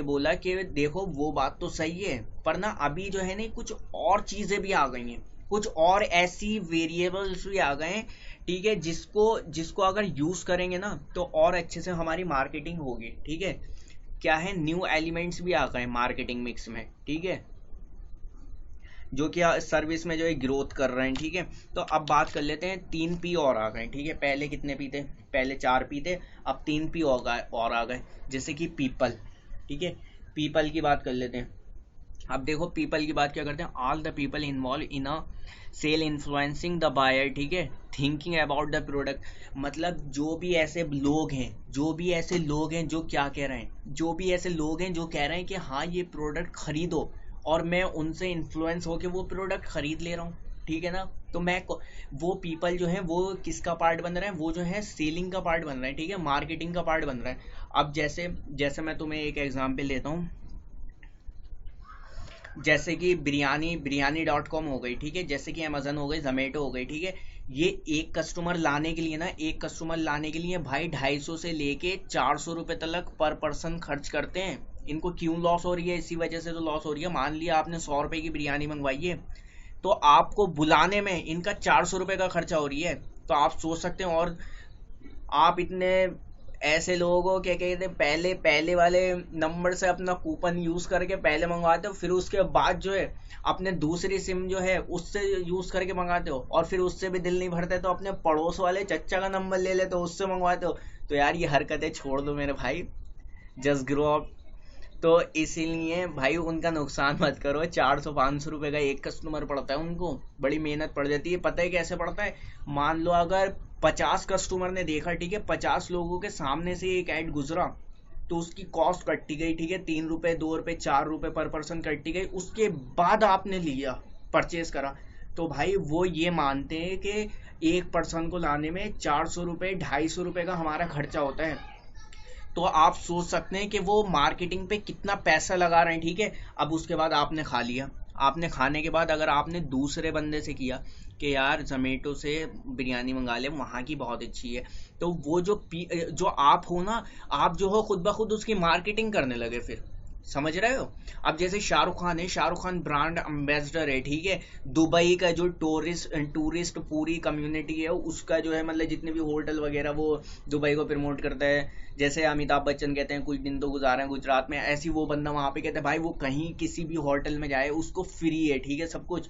बोला कि देखो वो बात तो सही है, पर ना अभी जो है ना कुछ और चीजें भी आ गई हैं, कुछ और ऐसी वेरिएबल्स भी आ गए हैं, ठीक है, जिसको अगर यूज करेंगे ना तो और अच्छे से हमारी मार्केटिंग होगी, ठीक है। क्या है, न्यू एलिमेंट्स भी आ गए मार्केटिंग मिक्स में, ठीक है, जो कि सर्विस में जो है ग्रोथ कर रहे हैं, ठीक है। तो अब बात कर लेते हैं 3 P और आ गए, ठीक है। पहले कितने P थे? पहले 4 P थे, अब 3 P और आ गए, जैसे कि पीपल, ठीक है। पीपल की बात कर लेते हैं। अब देखो पीपल की बात क्या करते हैं, all the people involve in a sale influencing the buyer, ठीक है, थिंकिंग अबाउट द प्रोडक्ट। मतलब जो भी ऐसे लोग हैं जो क्या कह रहे हैं, जो भी ऐसे लोग हैं जो कह रहे हैं कि हाँ ये प्रोडक्ट खरीदो, और मैं उनसे इन्फ्लुएंस होकर वो प्रोडक्ट खरीद ले रहा हूँ, ठीक है ना। तो वो पीपल जो है वो किसका पार्ट बन रहे हैं, वो जो है सेलिंग का पार्ट बन रहे हैं, ठीक है, मार्केटिंग का पार्ट बन रहा है। अब जैसे जैसे मैं तुम्हें एक एग्जांपल लेता हूँ, जैसे कि बिरयानी.com हो गई, ठीक है, जैसे कि अमेजन हो गई, जोमेटो हो गई, ठीक है। ये एक कस्टमर लाने के लिए ना, एक कस्टमर लाने के लिए भाई 250 से लेके 400 रुपए तक पर पर्सन खर्च करते हैं। इनको क्यों लॉस हो रही है, इसी वजह से तो लॉस हो रही है। मान लिया आपने 100 रुपए की बिरयानी मंगवाई है, तो आपको बुलाने में इनका 400 रुपए का खर्चा हो रही है। तो आप सोच सकते हैं। और आप इतने ऐसे लोगों को क्या कहते हैं, पहले पहले वाले नंबर से अपना कूपन यूज करके पहले मंगवाते हो, फिर उसके बाद जो है अपने दूसरी सिम जो है उससे यूज करके मंगाते हो, और फिर उससे भी दिल नहीं भरता है तो अपने पड़ोस वाले चच्चा का नंबर ले लेते हो, उससे मंगवाते हो। तो यार ये हरकतें छोड़ दो मेरे भाई, जस्ट ग्रो अप। तो इसीलिए भाई उनका नुकसान मत करो। 400-500 रुपए का एक कस्टमर पड़ता है, उनको बड़ी मेहनत पड़ जाती है। पता है कैसे पड़ता है? मान लो अगर 50 कस्टमर ने देखा, ठीक है, 50 लोगों के सामने से एक ऐड गुजरा, तो उसकी कॉस्ट कट्टी गई, ठीक है, 3 रुपए, 2 रुपए, 4 रुपए पर पर्सन कट्टी गई। उसके बाद आपने लिया, परचेज करा, तो भाई वो ये मानते हैं कि एक पर्सन को लाने में 400 रुपए, 250 रुपए का हमारा खर्चा होता है। तो आप सोच सकते हैं कि वो मार्केटिंग पे कितना पैसा लगा रहे हैं, ठीक है। अब उसके बाद आपने खा लिया, आपने खाने के बाद अगर आपने दूसरे बंदे से किया कि यार जोमेटो से बिरयानी मंगा ले, वहाँ की बहुत अच्छी है, तो वो जो आप हो ना, आप जो हो खुद ब खुद उसकी मार्केटिंग करने लगे फिर। समझ रहे हो? अब जैसे शाहरुख खान है, शाहरुख खान ब्रांड एम्बेसडर है, ठीक है। दुबई का जो टूरिस्ट पूरी कम्युनिटी है उसका जो है, मतलब जितने भी होटल वगैरह, वो दुबई को प्रमोट करता है। जैसे अमिताभ बच्चन कहते हैं कुछ दिन तो गुजारे हैं गुजरात में, ऐसी वो बंदा वहां पे कहता है भाई वो कहीं किसी भी होटल में जाए उसको फ्री है, ठीक है, सब कुछ।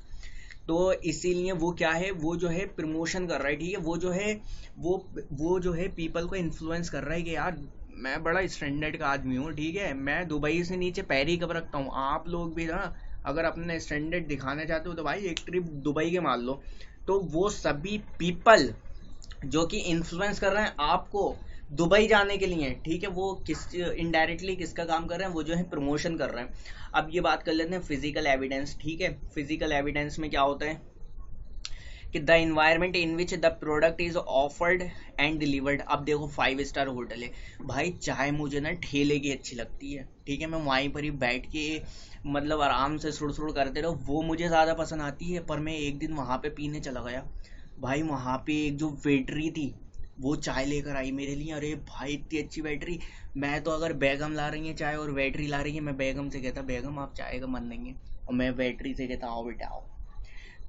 तो इसीलिए वो क्या है, वो जो है प्रमोशन कर रहा है, ठीक है, वो जो है वो जो है पीपल को इन्फ्लुएंस कर रहा है कि यार मैं बड़ा स्टैंडर्ड का आदमी हूँ, ठीक है, मैं दुबई से नीचे पैर ही कब रखता हूँ। आप लोग भी ना अगर अपने स्टैंडर्ड दिखाना चाहते हो तो भाई एक ट्रिप दुबई के मार लो। तो वो सभी पीपल जो कि इन्फ्लुएंस कर रहे हैं आपको दुबई जाने के लिए, ठीक है, वो किस इनडायरेक्टली किसका काम कर रहे हैं, वो जो है प्रमोशन कर रहे हैं। अब ये बात कर लेते हैं फिजिकल एविडेंस, ठीक है। फिजिकल एविडेंस में क्या होता है कि the environment in which the product is offered and delivered. अब देखो 5 स्टार होटल है भाई, चाय मुझे ना ठेले की अच्छी लगती है, ठीक है, मैं वहीं पर ही बैठ के मतलब आराम से सुड़ सुड़ करते रहो, वो मुझे ज़्यादा पसंद आती है। पर मैं एक दिन वहाँ पे पीने चला गया भाई, वहाँ पे एक जो वेटरी थी वो चाय लेकर आई मेरे लिए। अरे भाई इतनी अच्छी वेटरी, मैं तो अगर बेगम ला रही है चाय और वेटरी ला रही है, मैं बेगम से कहता बेगम आप चाय का मन नहीं है, और मैं वेटरी से कहता आओ बेटा आओ।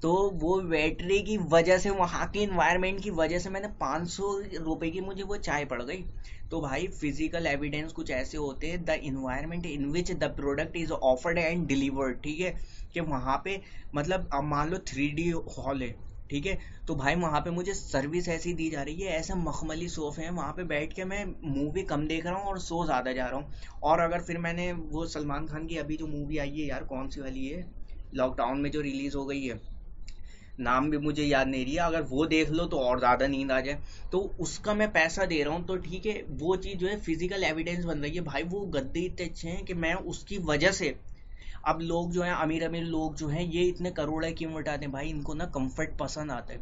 तो वो वेटरी की वजह से, वहाँ के इन्वायरमेंट की वजह से मैंने 500 रुपए की मुझे वो चाय पड़ गई। तो भाई फिजिकल एविडेंस कुछ ऐसे होते हैं, the environment in which the product is offered and delivered, ठीक है, कि वहाँ पे मतलब अब मान लो 3D हॉल है, ठीक है, तो भाई वहाँ पे मुझे सर्विस ऐसी दी जा रही है, ऐसे मखमली सोफे हैं, वहाँ पे बैठ के मैं मूवी कम देख रहा हूँ और सो ज़्यादा जा रहा हूँ। और अगर फिर मैंने वो सलमान खान की अभी जो मूवी आई है यार, कौन सी वाली है, लॉकडाउन में जो रिलीज हो गई है, नाम भी मुझे याद नहीं रही है, अगर वो देख लो तो और ज़्यादा नींद आ जाए, तो उसका मैं पैसा दे रहा हूँ। तो ठीक है, वो चीज़ जो है फिजिकल एविडेंस बन रही है भाई, वो गद्दे इतने अच्छे हैं कि मैं उसकी वजह से, अब लोग जो हैं अमीर अमीर लोग जो हैं ये इतने करोड़े क्यों उठाते हैं भाई, इनको ना कंफर्ट पसंद आता है।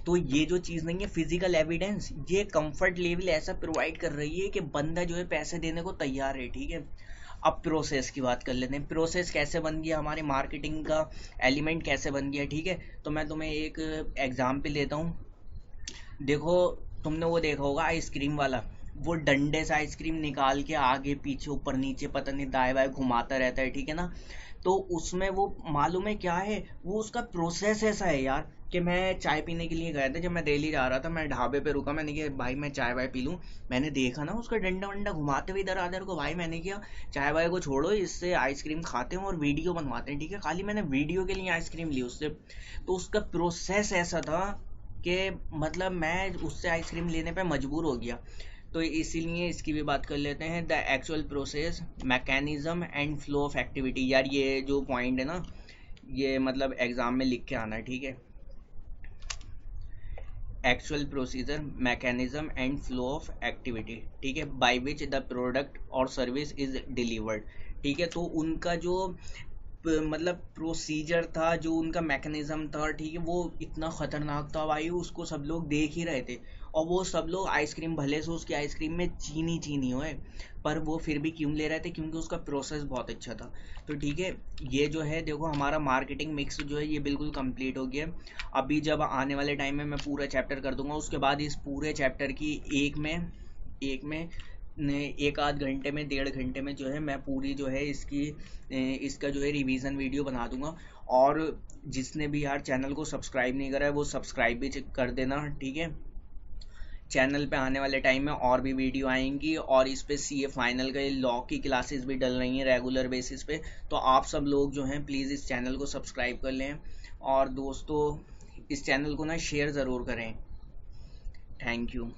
तो ये जो चीज़ नहीं है फिजिकल एविडेंस, ये कंफर्ट लेवल ऐसा प्रोवाइड कर रही है कि बंदा जो है पैसे देने को तैयार है, ठीक है। अब प्रोसेस की बात कर लेते हैं, प्रोसेस कैसे बन गया, हमारे मार्केटिंग का एलिमेंट कैसे बन गया, ठीक है। तो मैं तुम्हें एक एग्जाम्पल लेता हूँ। देखो तुमने वो देखा होगा आइसक्रीम वाला, वो डंडे से आइसक्रीम निकाल के आगे पीछे ऊपर नीचे पता नहीं दाएं बाएं घुमाता रहता है, ठीक है ना। तो उसमें वो मालूम है क्या है, वो उसका प्रोसेस ऐसा है यार कि मैं चाय पीने के लिए गया था, जब मैं दिल्ली जा रहा था, मैं ढाबे पे रुका, मैंने कहा भाई मैं चाय वाय पी लूँ। मैंने देखा ना उसका डंडा वंडा घुमाते हुए इधर आधर को, भाई मैंने किया चाय वाय को छोड़ो, इससे आइसक्रीम खाते हैं और वीडियो बनवाते हैं, ठीक है, खाली मैंने वीडियो के लिए आइसक्रीम ली उससे। तो उसका प्रोसेस ऐसा था कि मतलब मैं उससे आइसक्रीम लेने पे मजबूर हो गया। तो इसीलिए इसकी भी बात कर लेते हैं, the actual process, mechanism and flow of activity. यार ये जो पॉइंट है ना, ये मतलब एग्जाम में लिख के आना है, ठीक है। Actual procedure, mechanism and flow of activity, ठीक है, बाय विच द प्रोडक्ट और सर्विस इज डिलीवर्ड, ठीक है। तो उनका जो मतलब प्रोसीजर था, जो उनका मैकेनिज्म था, ठीक है, वो इतना खतरनाक था भाई, उसको सब लोग देख ही रहे थे। और वो सब लोग आइसक्रीम, भले से उसकी आइसक्रीम में चीनी चीनी हो, पर वो फिर भी क्यों ले रहे थे? क्योंकि उसका प्रोसेस बहुत अच्छा था। तो ठीक है, ये जो है देखो हमारा मार्केटिंग मिक्स जो है ये बिल्कुल कंप्लीट हो गया। अभी जब आने वाले टाइम में मैं पूरा चैप्टर कर दूंगा, उसके बाद इस पूरे चैप्टर की एक में एक आध घंटे में, 1.5 घंटे में जो है मैं पूरी जो है इसका जो है रिवीजन वीडियो बना दूंगा। और जिसने भी यार चैनल को सब्सक्राइब नहीं करा है वो सब्सक्राइब भी कर देना, ठीक है। चैनल पे आने वाले टाइम में और भी वीडियो आएंगी, और इस पे सीए फाइनल का लॉ की क्लासेस भी डल रही हैं रेगुलर बेसिस पे। तो आप सब लोग जो हैं प्लीज़ इस चैनल को सब्सक्राइब कर लें, और दोस्तों इस चैनल को ना शेयर ज़रूर करें। Thank you.